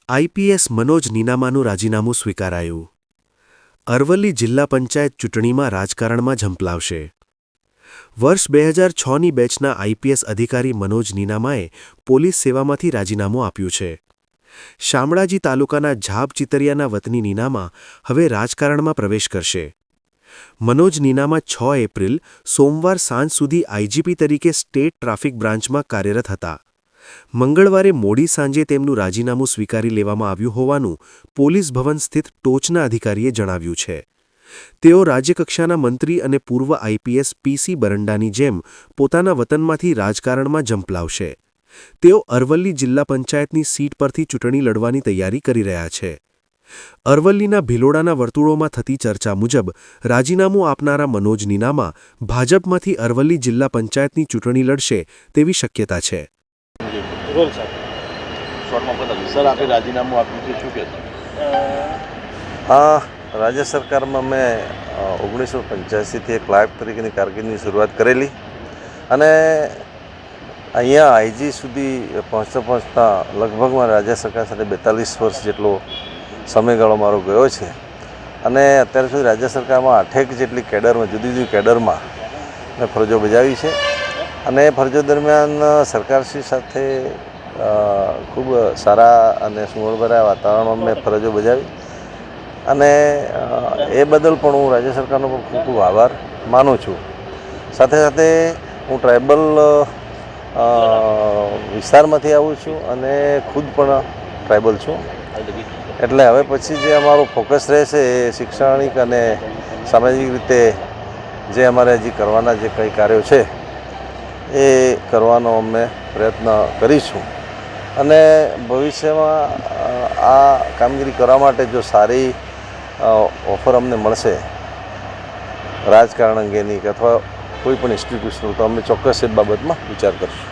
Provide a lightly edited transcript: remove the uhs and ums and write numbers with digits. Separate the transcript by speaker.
Speaker 1: IPS Manoj નીનામાનું રાજીનામું સ્વીકારાયું. અરવલ્લી જિલ્લા પંચાયત ચૂંટણીમાં રાજકારણમાં ઝંપલાવશે. વર્ષ 2006ની બેચના આઈપીએસ અધિકારી મનોજ નીનામાએ પોલીસ સેવામાંથી રાજીનામું આપ્યું છે. શામળાજી તાલુકાના ઝાબ ચિતરિયાના વતની નીનામા હવે રાજકારણમાં પ્રવેશ કરશે. મનોજ નીનામા 6 એપ્રિલ સોમવાર સાંજ સુધી આઈજીપી તરીકે સ્ટેટ ટ્રાફિક બ્રાન્ચમાં કાર્યરત હતા. મંગળવારે મોડી સાંજે તેમનું રાજીનામું સ્વીકારી લેવામાં આવ્યું હોવાનું પોલીસ ભવન સ્થિત ટોચના અધિકારીએ જણાવ્યું છે. તેઓ રાજ્યકક્ષાના મંત્રી અને પૂર્વ આઈપીએસ પીસી બરંડાની જેમ પોતાના વતનમાંથી રાજકારણમાં ઝંપલાવશે. તેઓ અરવલ્લી જિલ્લા પંચાયતની સીટ પરથી ચૂંટણી લડવાની તૈયારી કરી રહ્યા છે. અરવલ્લીના ભિલોડાના વર્તુળોમાં થતી ચર્ચા મુજબ રાજીનામું આપનારા મનોજ નીનામા ભાજપમાંથી અરવલ્લી જિલ્લા પંચાયતની ચૂંટણી લડશે તેવી શક્યતા છે.
Speaker 2: સર, આપે રાજીનામું આપ્યું છે, શું કહેશો?
Speaker 3: રાજ્ય સરકારમાં મેં 1985થી એક ક્લાર્ક તરીકેની કારકિર્દીની શરૂઆત કરેલી અને અહીંયા આઈજી સુધી પહોંચતા લગભગ મારા રાજ્ય સરકાર સાથે 42 વર્ષ જેટલો સમયગાળો મારો ગયો છે અને અત્યાર સુધી રાજ્ય સરકારમાં 8 જેટલી કેડરમાં જુદી જુદી કેડરમાં મેં ફરજો બજાવી છે અને ફરજો દરમિયાન સરકારશ્રી સાથે ખૂબ સારા અને સુમેળભર્યા વાતાવરણમાં મેં ફરજો બજાવી અને એ બદલ પણ હું રાજ્ય સરકારનો પણ ખૂબ ખૂબ આભાર માનું છું. સાથે સાથે હું ટ્રાઇબલ વિસ્તારમાંથી આવું છું અને ખુદ પણ ટ્રાઇબલ છું. એટલે હવે પછી જે અમારું ફોકસ રહેશે એ શૈક્ષણિક અને સામાજિક રીતે જે અમારે હજી કરવાના જે કંઈ કાર્યો છે એ કરવાનો અમે પ્રયત્ન કરીશું અને ભવિષ્યમાં આ કામગીરી કરવા માટે જો સારી ઓફર અમને મળશે રાજકારણ અંગેની કે અથવા કોઈ પણ ઇન્સ્ટિટ્યૂશનલ તો અમે ચોક્કસ એ બાબતમાં વિચાર કરીશું.